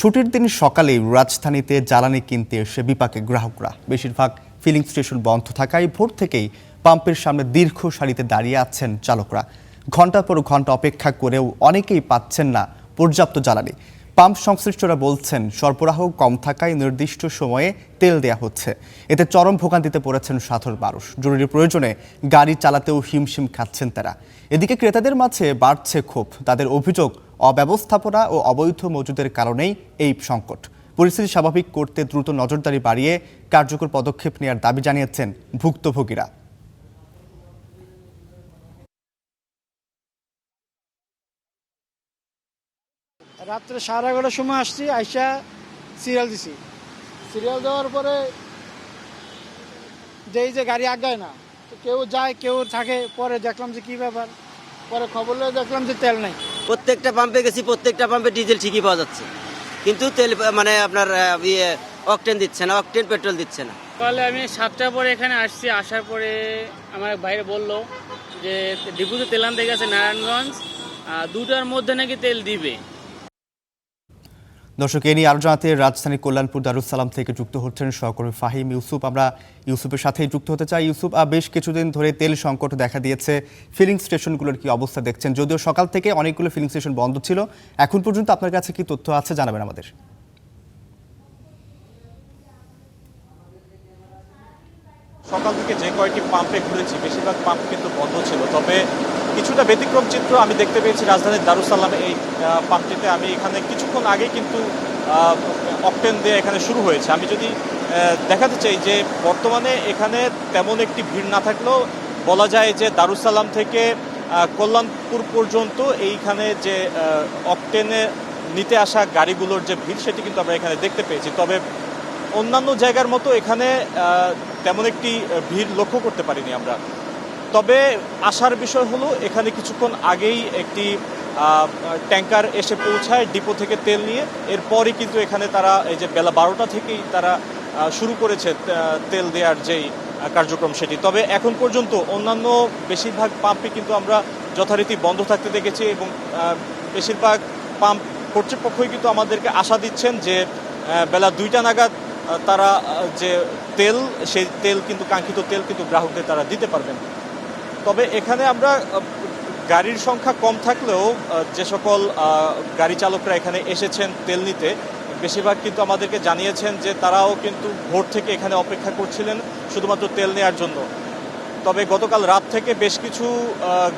ছুটির দিন সকালেই রাজধানীতে জ্বালানি কিনতে এসে বিপাকে গ্রাহকরা। বেশিরভাগ ফিলিং স্টেশন বন্ধ থাকায় ভোর থেকেই পাম্পের সামনে দীর্ঘ সারিতে দাঁড়িয়ে আছেন চালকরা। ঘন্টার পর ঘন্টা অপেক্ষা করেও অনেকেই পাচ্ছেন না পর্যাপ্ত জ্বালানি। পাম্প সংশ্লিষ্টরা বলছেন সরবরাহ কম থাকায় নির্দিষ্ট সময়ে তেল দেয়া হচ্ছে। এতে চরম ভোগান্তিতে পড়েছেন সাধারণ মানুষ। জরুরি প্রয়োজনে গাড়ি চালাতেও হিমশিম খাচ্ছেন তারা। এদিকে ক্রেতাদের মাঝে বাড়ছে ক্ষোভ। তাদের অভিযোগ, অব্যবস্থাপনা ও অবৈধ মজুদের কারণেই এই সংকট। পরিস্থিতি স্বাভাবিক করতে দ্রুত নজরদারি বাড়িয়ে কার্যকর পদক্ষেপ নেওয়ার দাবি জানিয়েছেন ভুক্তভোগীরা। রাত্রে 11:30টার সময় আসছি, আইসা সিরিয়াল দিছি। সিরিয়াল দেওয়ার পরে যেই যে গাড়ি আগায় না, তো কেউ যায় কেউ থাকে। পরে দেখলাম যে কি ব্যাপার, পরে খবর লয়ে দেখলাম যে তেল নাই। প্রত্যেকটা পাম্পে গেছি, প্রত্যেকটা পাম্পে ডিজেল ঠিকই পাওয়া যাচ্ছে, কিন্তু তেল মানে আপনার অকটেন দিচ্ছে না, অকটেন পেট্রোল দিচ্ছে না। সকালে আমি 7টার পরে এখানে আসছি। আসার পরে আমার বাইরে বলল যে ডিপুতে তেল আনতে গেছে নারায়ণগঞ্জ, 2টার মধ্যে নাকি তেল দিবে। দর্শক, এ নিয়ে আরো জানাতে রাজধানীর কল্যাণপুর দারুসালাম থেকে যুক্ত হচ্ছেন সহকর্মী ফাহিম ইউসুফ। আমরা ইউসুফের সাথেই যুক্ত হতে চাই। ইউসুফ, বেশ কিছুদিন ধরে তেল সংকট দেখা দিয়েছে, ফিলিং স্টেশনগুলোর কি অবস্থা দেখছেন? যদিও সকাল থেকে অনেকগুলো ফিলিং স্টেশন বন্ধ ছিল, এখন পর্যন্ত আপনার কাছে কি তথ্য আছে জানাবেন আমাদের। সকাল থেকে যে কয়েকটি পাম্পে ঘুরেছি, বেশিরভাগ পাম্প কিন্তু বন্ধ ছিল। তবে কিছুটা ব্যতিক্রম চিত্র আমি দেখতে পেয়েছি রাজধানীর দারুসালামে। এই পাম্পটিতে আমি এখানে কিছুক্ষণ আগে কিন্তু অকটেন দিয়ে এখানে শুরু হয়েছে। আমি যদি দেখাতে চাই যে বর্তমানে এখানে তেমন একটি ভিড় না থাকলেও বলা যায় যে দারুসালাম থেকে কল্যাণপুর পর্যন্ত এইখানে যে অকটেনে নিতে আসা গাড়িগুলোর যে ভিড়, সেটি কিন্তু আমরা এখানে দেখতে পেয়েছি। তবে অন্যান্য জায়গার মতো এখানে তেমন একটি ভিড় লক্ষ্য করতে পারিনি আমরা। তবে আসার বিষয় হলো, এখানে কিছুক্ষণ আগেই একটি ট্যাঙ্কার এসে পৌঁছায় ডিপো থেকে তেল নিয়ে। এরপরই কিন্তু এখানে তারা এই যে বেলা 12টা থেকেই তারা শুরু করেছে তেল দেওয়ার যেই কার্যক্রম সেটি। তবে এখন পর্যন্ত অন্যান্য বেশিরভাগ পাম্পই কিন্তু আমরা যথারীতি বন্ধ থাকতে দেখেছি, এবং বেশিরভাগ পাম্প কর্তৃপক্ষই কিন্তু আমাদেরকে আশা দিচ্ছেন যে বেলা 2টা নাগাদ তারা যে তেল, সেই তেল কিন্তু কাঙ্ক্ষিত তেল কিন্তু গ্রাহকদের তারা দিতে পারবেন। তবে এখানে আমরা গাড়ির সংখ্যা কম থাকলেও যে সকল গাড়ি চালকরা এখানে এসেছেন তেল নিতে, বেশিরভাগ কিন্তু আমাদেরকে জানিয়েছেন যে তারাও কিন্তু ভোর থেকে এখানে অপেক্ষা করছিলেন শুধুমাত্র তেল নেওয়ার জন্য। তবে গতকাল রাত থেকে বেশ কিছু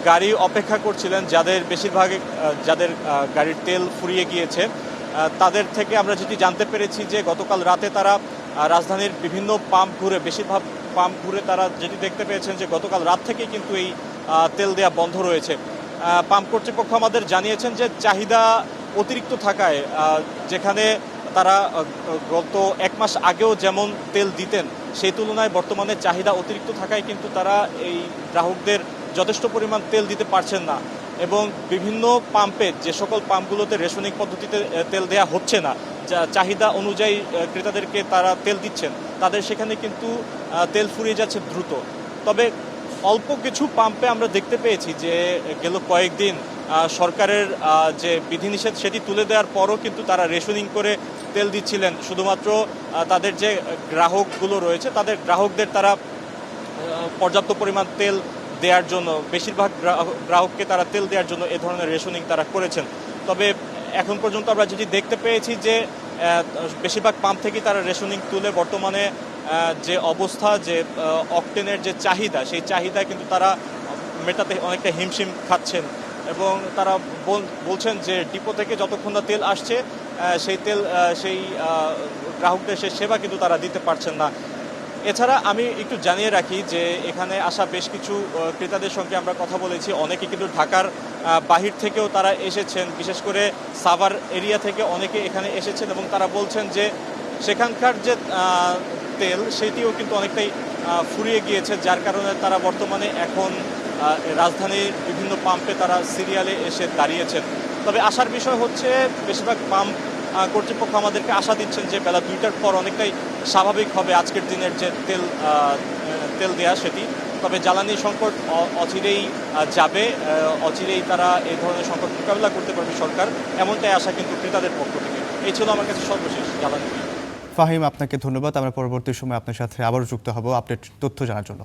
গাড়ি অপেক্ষা করছিলেন, যাদের বেশিরভাগ যাদের গাড়ির তেল ফুরিয়ে গিয়েছে। তাদের থেকে আমরা যেটি জানতে পেরেছি যে গতকাল রাতে তারা রাজধানীর বিভিন্ন পাম্প ঘুরে, বেশিরভাগ পাম্প ঘুরে তারা যেটি দেখতে পেয়েছেন যে গতকাল রাত থেকেই কিন্তু এই তেল দেওয়া বন্ধ রয়েছে। পাম্প কর্তৃপক্ষ আমাদের জানিয়েছেন যে চাহিদা অতিরিক্ত থাকায়, যেখানে তারা গত 1 মাস আগেও যেমন তেল দিতেন, সেই তুলনায় বর্তমানে চাহিদা অতিরিক্ত থাকায় কিন্তু তারা এই গ্রাহকদের যথেষ্ট পরিমাণ তেল দিতে পারছেন না। এবং বিভিন্ন পাম্পে, যে সকল পাম্পগুলোতে রেশনিং পদ্ধতিতে তেল দেয়া হচ্ছে না, চাহিদা অনুযায়ী ক্রেতাদেরকে তারা তেল দিচ্ছেন, তাদের সেখানে কিন্তু তেল ফুরিয়ে যাচ্ছে দ্রুত। তবে অল্প কিছু পাম্পে আমরা দেখতে পেয়েছি যে গেল কয়েকদিন সরকারের যে বিধিনিষেধ সেটি তুলে দেওয়ার পরও কিন্তু তারা রেশনিং করে তেল দিচ্ছিলেন। শুধুমাত্র তাদের যে গ্রাহকগুলো রয়েছে, তাদের গ্রাহকদের তারা পর্যাপ্ত পরিমাণ তেল দেওয়ার জন্য, বেশিরভাগ গ্রাহককে তারা তেল দেওয়ার জন্য এ ধরনের রেশনিং তারা করেছেন। তবে এখন পর্যন্ত আমরা যেটি দেখতে পেয়েছি যে বেশিরভাগ পাম্প থেকেই তারা রেশনিং তুলে বর্তমানে যে অবস্থা, যে অকটেনের যে চাহিদা, সেই চাহিদা কিন্তু তারা মেটাতে অনেকটা হিমশিম খাচ্ছেন। এবং তারা বলছেন যে ডিপো থেকে যতক্ষণ না তেল আসছে, সেই তেল সেই গ্রাহকদের সেই সেবা কিন্তু তারা দিতে পারছেন না। এছাড়া আমি একটু জানিয়ে রাখি যে এখানে আসা বেশ কিছু ক্রেতাদের সঙ্গে আমরা কথা বলেছি। অনেকে কিন্তু ঢাকার বাহির থেকেও তারা এসেছেন, বিশেষ করে সাভার এরিয়া থেকে অনেকে এখানে এসেছেন, এবং তারা বলছেন যে সেখানকার যে তেল, সেটিও কিন্তু অনেকটাই ফুরিয়ে গিয়েছে, যার কারণে তারা বর্তমানে এখন রাজধানীর বিভিন্ন পাম্পে তারা সিরিয়ালে এসে দাঁড়িয়েছেন। তবে আসার বিষয় হচ্ছে, বেশিরভাগ পাম্প কর্তৃপক্ষ আমাদেরকে আশা দিচ্ছেন যে বেলা 2টার পর অনেকটাই স্বাভাবিক হবে আজকের দিনের যে তেল দেয়া সেটি। তবে জ্বালানি সংকট অচিরেই যাবে, অচিরেই তারা এই ধরনের সংকট মোকাবিলা করতে পারবে সরকার, এমনটাই আশা কিন্তু ক্রেতাদের পক্ষ থেকে। এই ছিল আমার কাছে সর্বশেষ জ্বালানি। ফাহিম, আপনাকে ধন্যবাদ। আমরা পরবর্তী সময় আপনার সাথে আবারও যুক্ত হব আপডেট তথ্য জানার জন্য।